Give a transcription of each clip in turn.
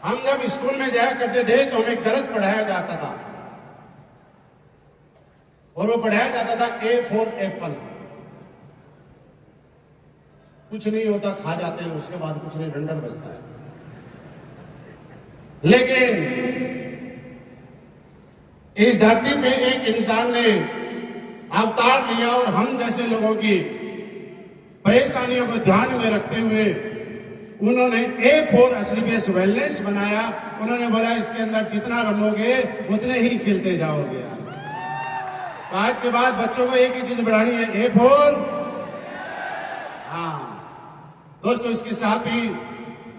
हम जब स्कूल में जाया करते थे तो हमें गलत पढ़ाया जाता था, और वो पढ़ाया जाता था A फॉर एप्पल। कुछ नहीं होता, खा जाते हैं, उसके बाद कुछ नहीं, डंडर बजता है। लेकिन इस धरती पे एक इंसान ने अवतार लिया और हम जैसे लोगों की परेशानियों को ध्यान में रखते हुए उन्होंने A फॉर एस्लीपियस वेलनेस बनाया। उन्होंने बोला इसके अंदर जितना रमोगे उतने ही खिलते जाओगे। यार तो आज के बाद बच्चों को एक ही चीज बढ़ानी है, A फॉर। हाँ दोस्तों, इसके साथ ही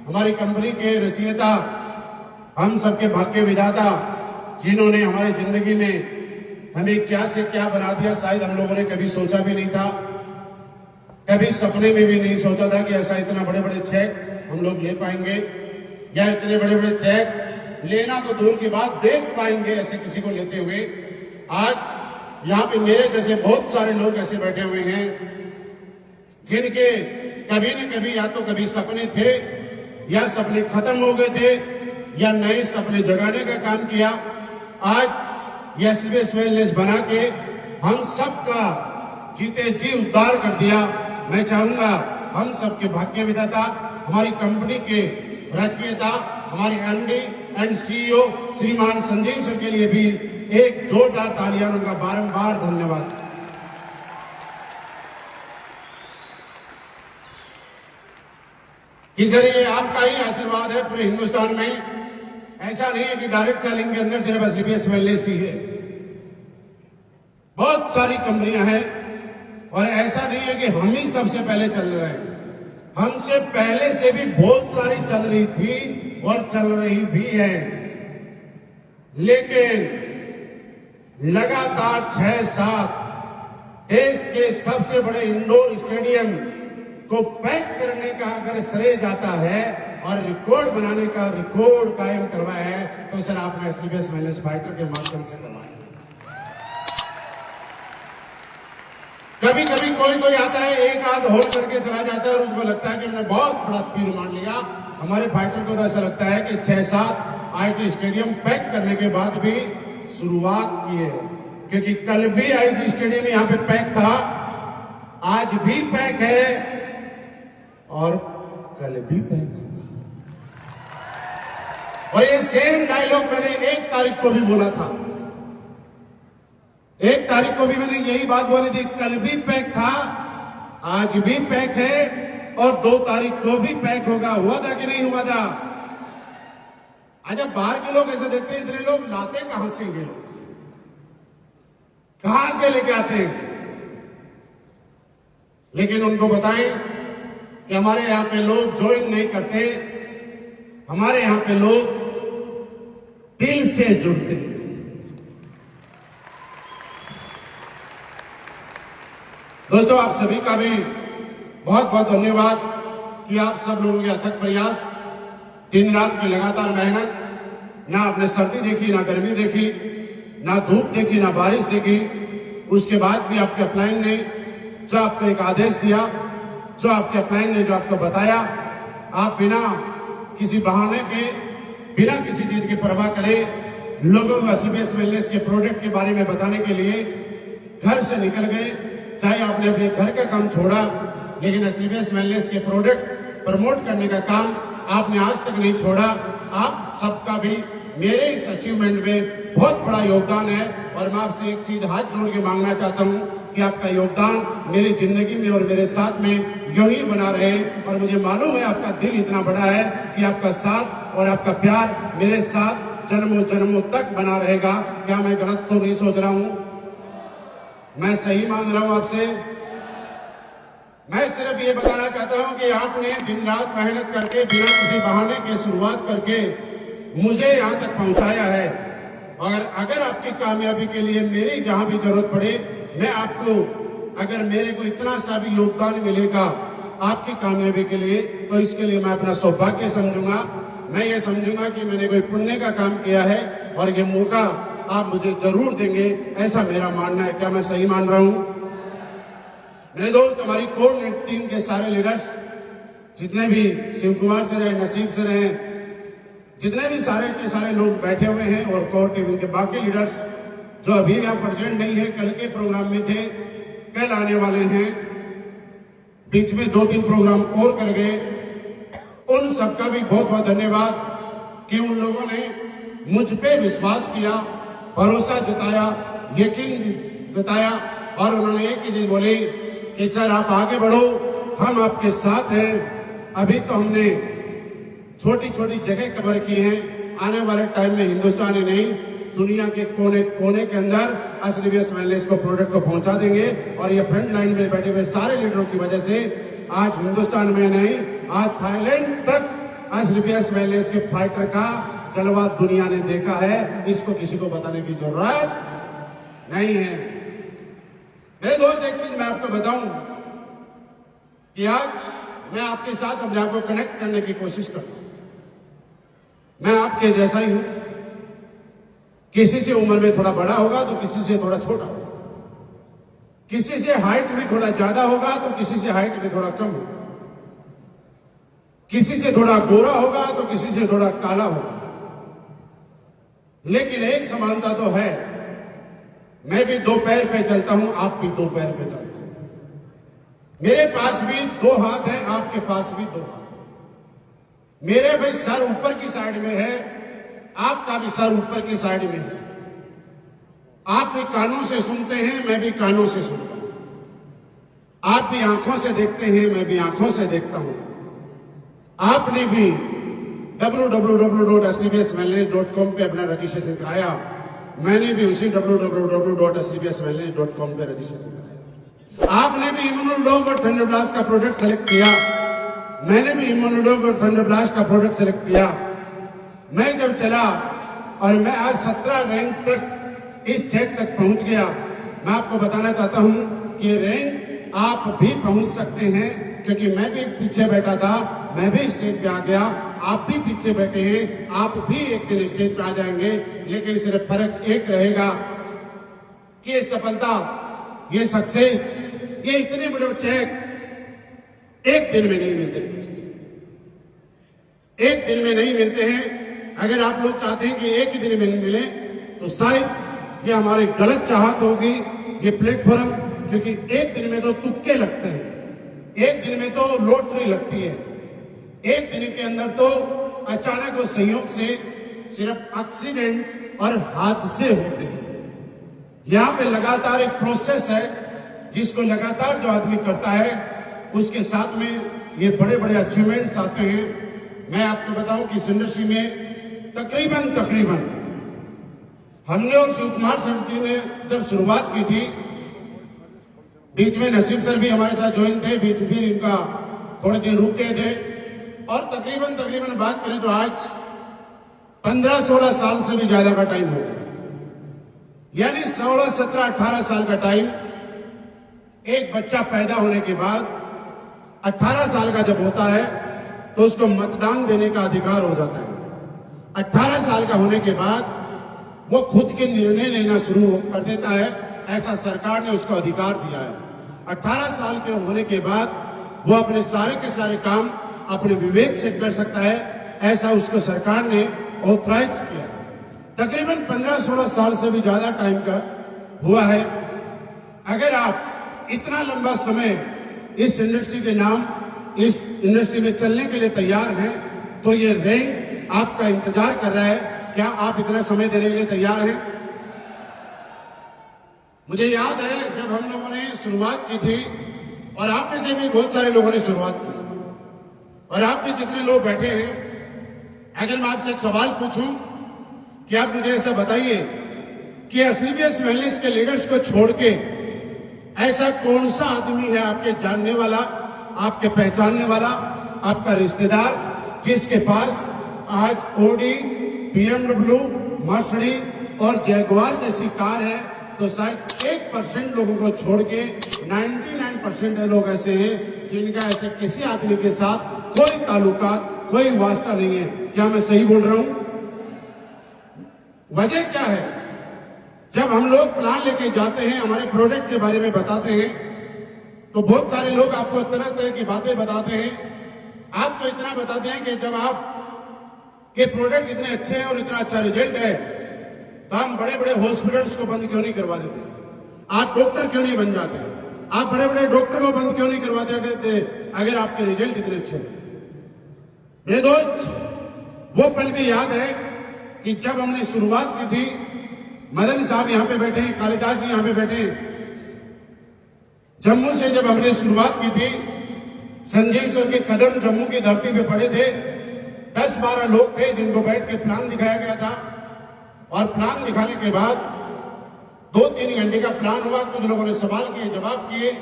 हमारी कंपनी के रचयिता, हम सबके भाग्य विधाता, जिन्होंने हमारी जिंदगी में हमें क्या से क्या बना दिया, शायद हम लोगों ने कभी सोचा भी नहीं था, कभी सपने में भी नहीं सोचा था कि ऐसा इतना बड़े बड़े चेक हम लोग ले पाएंगे, या इतने बड़े बड़े चेक लेना तो दूर की बात, देख पाएंगे ऐसे किसी को लेते हुए। आज यहाँ पे मेरे जैसे बहुत सारे लोग ऐसे बैठे हुए हैं जिनके कभी न कभी या तो कभी सपने थे, या सपने खत्म हो गए थे, या नए सपने जगाने का काम किया। आज यह एस्लीपियस वेलनेस बना के हम सबका जीते जी उद्धार कर दिया। मैं चाहूंगा हम सबके भाग्य विधाता, हमारी कंपनी के रचयिता, हमारे एमडी एंड सीईओ श्रीमान संजीव सर के लिए भी एक जोरदार तालियां, उनका बारंबार धन्यवाद। कि सर ये आपका ही आशीर्वाद है पूरे हिंदुस्तान में। ऐसा नहीं है कि डायरेक्ट सेलिंग के अंदर सिर्फ एस्लीपियस वेलनेस ही है, बहुत सारी कंपनियां हैं, और ऐसा नहीं है कि हम ही सबसे पहले चल रहे हैं। हमसे पहले से भी बहुत सारी चल रही थी और चल रही भी है, लेकिन लगातार 6-7 देश के सबसे बड़े इंडोर स्टेडियम को पैक करने का अगर श्रेय जाता है और रिकॉर्ड बनाने का रिकॉर्ड कायम करवाया है, तो सर आपने एस्लीपियस वेलनेस फाइटर के माध्यम से करवाया। कभी कभी कोई आता है, एक आध होल्ड करके चला जाता है और उसको लगता है कि हमने बहुत बड़ा तीर मान लिया। हमारे फाइटर को तो ऐसा लगता है कि 6-7 आईजी स्टेडियम पैक करने के बाद भी शुरुआत की है, क्योंकि कल भी आईजी स्टेडियम यहां पे पैक था, आज भी पैक है और कल भी पैक होगा। और ये सेम डायलॉग मैंने 1 तारीख को भी बोला था। 1 तारीख को भी मैंने यही बात बोली थी, कल भी पैक था, आज भी पैक है और 2 तारीख को भी पैक होगा। हुआ था कि नहीं हुआ था? अच्छा, बाहर के लोग ऐसे देखते हैं, इतने लोग लाते कहां से, ये लोग कहां से लेके आते हैं? लेकिन उनको बताएं कि हमारे यहां पे लोग ज्वाइन नहीं करते, हमारे यहां पे लोग दिल से जुड़ते हैं। दोस्तों, आप सभी का भी बहुत बहुत धन्यवाद कि आप सब लोगों के अथक प्रयास, दिन रात की लगातार मेहनत, ना आपने सर्दी देखी, ना गर्मी देखी, ना धूप देखी, ना बारिश देखी, उसके बाद भी आपके अपलाइन ने जो आपको एक आदेश दिया, जो आपके अपलाइन ने जो आपको बताया, आप बिना किसी बहाने के, बिना किसी चीज की परवाह करे लोगों को एस्लीपियस वेलनेस के प्रोडक्ट के बारे में बताने के लिए घर से निकल गए। चाहे आपने अपने घर का काम छोड़ा, लेकिन एस्लीपियस वेलनेस के प्रोडक्ट प्रमोट करने का काम आपने आज तक नहीं छोड़ा। आप सबका भी मेरे इस अचीवमेंट में बहुत बड़ा योगदान है, और मैं आपसे एक चीज हाथ जोड़ के मांगना चाहता हूं कि आपका योगदान मेरी जिंदगी में और मेरे साथ में यूं ही बना रहे। और मुझे मालूम है आपका दिल इतना बड़ा है कि आपका साथ और आपका प्यार मेरे साथ जन्मों जन्मों तक बना रहेगा। क्या मैं गलत तो नहीं सोच रहा हूं? मैं सही मान रहा हूं आपसे? मैं सिर्फ ये बताना चाहता हूं कि आपने दिन रात मेहनत करके, बिना किसी बहाने के शुरुआत करके मुझे यहां तक पहुंचाया है। और अगर आपकी कामयाबी के लिए मेरी जहां भी जरूरत पड़े, मैं आपको, अगर मेरे को इतना सा भी योगदान मिलेगा आपकी कामयाबी के लिए, तो इसके लिए मैं अपना सौभाग्य समझूंगा। मैं ये समझूंगा कि मैंने कोई पुण्य का काम किया है और ये मौका आप मुझे जरूर देंगे, ऐसा मेरा मानना है। क्या मैं सही मान रहा हूं? मेरे दोस्त, हमारी कोर टीम के सारे लीडर्स, जितने भी शिव कुमार सर हैं, नसीब सर हैं, जितने भी सारे के सारे लोग बैठे हुए हैं और कोर टीम के बाकी लीडर्स जो अभी यहाँ प्रेजेंट नहीं है, कल के प्रोग्राम में थे, कल आने वाले हैं, बीच में 2-3 प्रोग्राम और कर गए, उन सबका भी बहुत बहुत धन्यवाद कि उन लोगों ने मुझ पे विश्वास किया, भरोसा जताया, यकीन जताया और उन्होंने एक ही चीज बोली कि सर आप आगे बढ़ो, हम आपके साथ हैं। अभी तो हमने छोटी छोटी जगह कवर की हैं, आने वाले टाइम में हिंदुस्तान ही नहीं दुनिया के कोने कोने के अंदर एसलीबीएस वेलनेस को प्रोडक्ट को पहुंचा देंगे। और ये फ्रंट लाइन में बैठे हुए सारे लीडरों की वजह से आज हिंदुस्तान में नहीं, आज थाईलैंड तक एसलीबीएस वेलनेस के फाइटर का जलवा दुनिया ने देखा है। इसको किसी को बताने की जरूरत नहीं है। मेरे दोस्त, एक चीज मैं आपको बताऊं कि आज मैं आपके साथ अपने आप को कनेक्ट करने की कोशिश करूं। मैं आपके जैसा ही हूं, किसी से उम्र में थोड़ा बड़ा होगा तो किसी से थोड़ा छोटा होगा, किसी से हाइट में थोड़ा ज्यादा होगा तो किसी से हाइट में थोड़ा कम होगा, किसी से थोड़ा गोरा होगा तो किसी से थोड़ा काला होगा, लेकिन एक समानता तो है, मैं भी 2 पैर पे चलता हूं, आप भी 2 पैर पे चलते हैं। मेरे पास भी 2 हाथ हैं, आपके पास भी 2 हाथ हैं। मेरे भाई सर ऊपर की साइड में है, आपका भी सर ऊपर की साइड में है। आप भी कानों से सुनते हैं, मैं भी कानों से सुनता हूं। आप भी आंखों से देखते हैं, मैं भी आंखों से देखता हूं। आपने भी www.slbswellness.com पे अपना रजिस्ट्रेशन कराया, मैंने भी उसी www.slbswellness.com पे रजिस्ट्रेशन कराया। आपने भी इम्यूनोडोग और थंडरब्लास्ट का प्रोडक्ट सेलेक्ट किया, मैंने भी इम्यूनोडोग और थंडरब्लास्ट का प्रोडक्ट सेलेक्ट किया। मैं जब चला और मैं आज 17 रैंक तक इस चेक तक पहुंच गया, मैं आपको बताना चाहता हूं कि रैंक आप भी पहुंच सकते हैं, क्योंकि मैं भी पीछे बैठा था, मैं भी स्टेज पे आ गया, आप भी पीछे बैठे हैं, आप भी एक दिन स्टेज पे आ जाएंगे। लेकिन सिर्फ फर्क एक रहेगा कि ये सफलता, ये सक्सेस, ये इतने बड़े चेक एक दिन में नहीं मिलते, एक दिन में नहीं मिलते हैं। अगर आप लोग चाहते हैं कि एक ही दिन में मिले तो शायद ये हमारी गलत चाहत होगी, ये प्लेटफॉर्म, क्योंकि एक दिन में तो तुक्के लगते हैं, एक दिन में तो लॉटरी लगती है, एक दिन के अंदर तो अचानक और संयोग से सिर्फ एक्सीडेंट और हादसे होते हैं। यहां पे लगातार एक प्रोसेस है जिसको लगातार जो आदमी करता है उसके साथ में ये बड़े बड़े अचीवमेंट्स आते हैं। मैं आपको बताऊं कि इस इंडस्ट्री में तकरीबन हमने और शिव कुमार सर जी ने जब शुरुआत की थी, बीच में नसीब सर भी हमारे साथ ज्वाइन थे, बीच में इनका थोड़े दिन रुक गए थे, और तकरीबन बात करें तो आज 15-16 साल से भी ज्यादा का टाइम हो गया, यानी 16, 17, 18 साल का टाइम। एक बच्चा पैदा होने के बाद 18 साल का जब होता है तो उसको मतदान देने का अधिकार हो जाता है। 18 साल का होने के बाद वो खुद के निर्णय लेना शुरू कर देता है, ऐसा सरकार ने उसको अधिकार दिया है। 18 साल के होने के बाद वो अपने सारे के सारे काम अपने विवेक से कर सकता है, ऐसा उसको सरकार ने ऑथराइज किया। तकरीबन 15-16 साल से भी ज्यादा टाइम का हुआ है। अगर आप इतना लंबा समय इस इंडस्ट्री के नाम, इस इंडस्ट्री में चलने के लिए तैयार हैं, तो ये रैंक आपका इंतजार कर रहा है। क्या आप इतना समय देने के लिए तैयार हैं? मुझे याद है जब हम लोगों ने शुरुआत की थी, और आप में से भी बहुत सारे लोगों ने शुरुआत की, और आप में जितने लोग बैठे हैं, अगर मैं आपसे एक सवाल पूछूं कि आप मुझे ऐसा बताइए कि एसलीबीएस वेलनेस के लीडर्स को छोड़ के ऐसा कौन सा आदमी है आपके जानने वाला, आपके पहचानने वाला, आपका रिश्तेदार, जिसके पास आज ऑडी, बीएमडब्ल्यू, मर्सिडीज और जैगुआर जैसी कार है? तो शायद 1% लोगों को छोड़ के 99% लोग ऐसे हैं जिनका ऐसे किसी आदमी के साथ कोई ताल्लुकात, कोई वास्ता नहीं है। क्या मैं सही बोल रहा हूं? वजह क्या है? जब हम लोग प्लान लेके जाते हैं, हमारे प्रोडक्ट के बारे में बताते हैं, तो बहुत सारे लोग आपको तरह तरह की बातें बताते हैं। आपको इतना बताते हैं कि जब आप कि प्रोडक्ट इतने अच्छे हैं और इतना अच्छा रिजल्ट है, तो हम बड़े बड़े हॉस्पिटल्स को बंद क्यों नहीं करवा देते? आप डॉक्टर क्यों नहीं बन जाते? आप बड़े बड़े डॉक्टर को बंद क्यों नहीं करवाते अगर आपके रिजल्ट इतने अच्छे हैं? मेरे दोस्त, वो पल भी याद है कि जब हमने शुरुआत की थी, मदन साहब यहां पे बैठे हैं, कालिदास जी यहां पे बैठे हैं, जम्मू से जब हमने शुरुआत की थी, संजीव सर के कदम जम्मू की धरती पे पड़े थे। 10-12 लोग थे जिनको बैठ के प्लान दिखाया गया था, और प्लान दिखाने के बाद 2-3 घंटे का प्लान हुआ। कुछ लोगों ने सवाल किए, जवाब किए।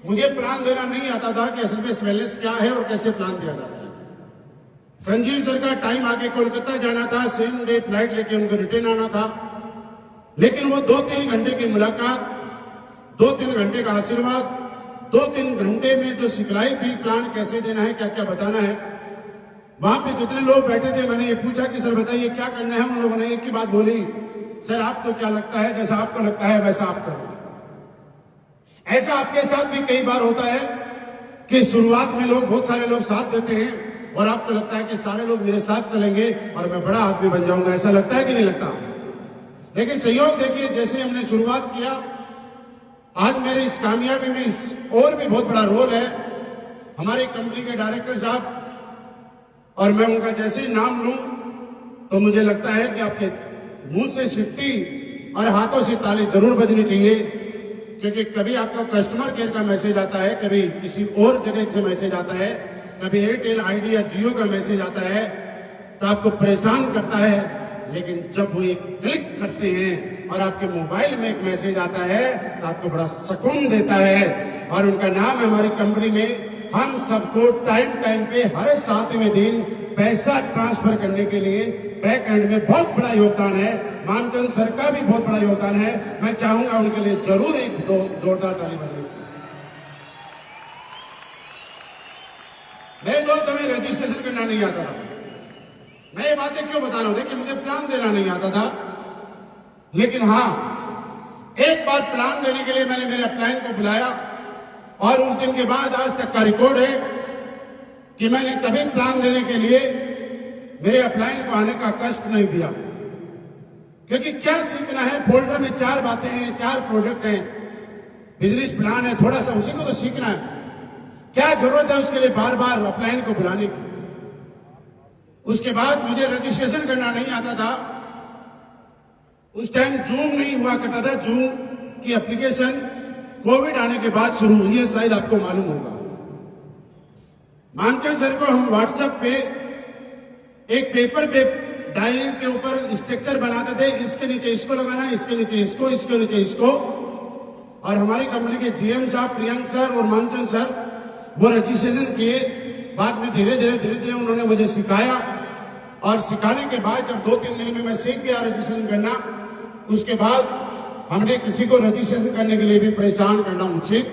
मुझे प्लान देना नहीं आता था कि असल में वेलनेस क्या है और कैसे प्लान दिया जाता है। संजीव सर का टाइम आगे कोलकाता जाना था, सेम डे फ्लाइट लेके उनको रिटर्न आना था, लेकिन वो 2-3 घंटे की मुलाकात, 2-3 घंटे का आशीर्वाद, 2-3 घंटे में जो सिखलाई थी प्लान कैसे देना है, क्या क्या बताना है, वहां पे जितने लोग बैठे थे, मैंने ये पूछा कि सर बताइए क्या करना है। उन लोगों ने एक ही बात बोली, सर आपको क्या लगता है, जैसा आपको लगता है वैसा आप करो। ऐसा आपके साथ भी कई बार होता है कि शुरुआत में लोग, बहुत सारे लोग साथ देते हैं और आपको लगता है कि सारे लोग मेरे साथ चलेंगे और मैं बड़ा आदमी बन जाऊंगा। ऐसा लगता है कि नहीं लगता? लेकिन सहयोग देखिए, जैसे हमने शुरुआत किया, आज मेरे इस कामयाबी में इस और भी बहुत बड़ा रोल है हमारे कंपनी के डायरेक्टर साहब, और मैं उनका जैसे ही नाम लूं तो मुझे लगता है कि आपके मुंह से सिट्टी और हाथों से ताली जरूर बजनी चाहिए, क्योंकि कभी आपका कस्टमर केयर का मैसेज आता है, कभी किसी और जगह से मैसेज आता है, कभी एयरटेल, आइडिया, जियो का मैसेज आता है, तो आपको परेशान करता है। लेकिन जब वो एक क्लिक करते हैं और आपके मोबाइल में एक मैसेज आता है तो आपको बड़ा सुकून देता है। और उनका नाम है हमारी कंपनी में, हम सबको टाइम टाइम पे हर 7वें दिन पैसा ट्रांसफर करने के लिए बैक एंड में बहुत बड़ा योगदान है। मानचंद सर का भी बहुत बड़ा योगदान है। मैं चाहूंगा उनके लिए जरूर एक जोरदार ताली बजानी चाहिए। मेरे दोस्त, हमें रजिस्ट्रेशन करना नहीं आता था। मैं ये बातें क्यों बता रहा हूं? देखिए, मुझे प्लान देना नहीं आता था, लेकिन हाँ, एक बार प्लान देने के लिए मैंने मेरे अपलाइन को बुलाया, और उस दिन के बाद आज तक का रिकॉर्ड है कि मैंने कभी प्लान देने के लिए मेरे अपलाइन को आने का कष्ट नहीं दिया। क्योंकि क्या सीखना है? फोल्डर में 4 बातें हैं, 4 प्रोडक्ट हैं, बिजनेस प्लान है, थोड़ा सा उसी को तो सीखना है। क्या जरूरत है उसके लिए बार बार अपलाइन को बुलाने की? उसके बाद मुझे रजिस्ट्रेशन करना नहीं आता था। उस टाइम जूम नहीं हुआ करता था। जूम की एप्लीकेशन कोविड आने के बाद शुरू हुई है, शायद आपको मालूम होगा। मानचंद सर को हम व्हाट्सएप पे एक पेपर पे डायरी के ऊपर स्ट्रक्चर बनाते थे, इसके नीचे इसको लगाना, इसके नीचे इसको, इसके नीचे इसको। और हमारी कंपनी के जीएम साहब प्रियंक सर और मानचंद सर वो रजिस्ट्रेशन किए। बाद में धीरे धीरे उन्होंने मुझे सिखाया, और सिखाने के बाद जब 2-3 दिन में मैं सीख गया रजिस्ट्रेशन करना, उसके बाद हमने किसी को रजिस्ट्रेशन करने के लिए भी परेशान करना उचित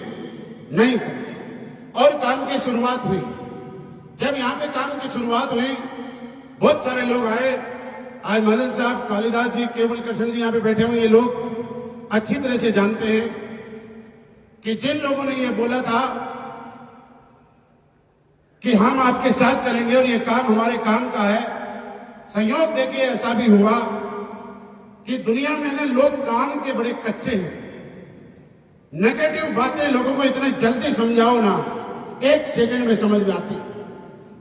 नहीं समझा। और काम की शुरुआत हुई। जब यहाँ पे काम की शुरुआत हुई, बहुत सारे लोग आए। आज मदन साहब, कालिदास जी, केवल कृष्ण जी यहाँ पे बैठे हुए, ये लोग अच्छी तरह से जानते हैं कि जिन लोगों ने ये बोला था कि हम आपके साथ चलेंगे और ये काम हमारे काम का है, संयोग देखिए ऐसा भी हुआ कि दुनिया में ना लोग काम के बड़े कच्चे हैं। नेगेटिव बातें लोगों को इतने जल्दी समझाओ ना, 1 सेकंड में समझ में आती,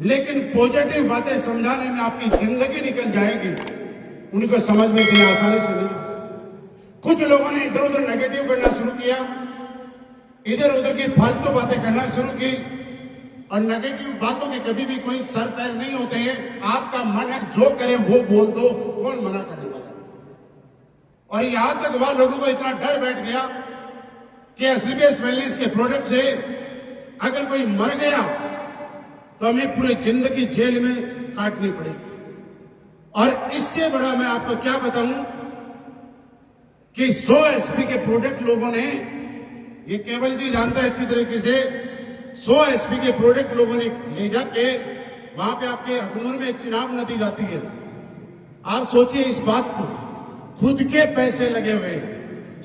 लेकिन पॉजिटिव बातें समझाने में आपकी जिंदगी निकल जाएगी, उनको समझ में इतनी आसानी से नहीं। कुछ लोगों ने इधर उधर नेगेटिव करना शुरू किया, इधर उधर की फालतू बातें करना शुरू की। और नेगेटिव बातों के कभी भी कोई सर पैर नहीं होते हैं। आपका मन है जो करे वो बोल दो, कौन मना करने वाला? और यहां तक वह लोगों को इतना डर बैठ गया कि एसलीबीएस वेलनेस के प्रोडक्ट से अगर कोई मर गया तो हमें पूरी जिंदगी जेल में काटनी पड़ेगी। और इससे बड़ा मैं आपको क्या बताऊं कि 100 एसपी के प्रोडक्ट लोगों ने, ये केवल जी जानता है अच्छी तरीके से, 100 एसपी के प्रोडक्ट लोगों ने ले जाके वहां पे आपके अखनूर में एक चुनाव नदी जाती है। आप सोचिए इस बात को, खुद के पैसे लगे हुए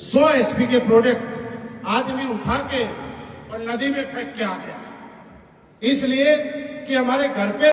100 एसपी के प्रोडक्ट आदमी उठा के और नदी में फेंक के आ गया, इसलिए कि हमारे घर पे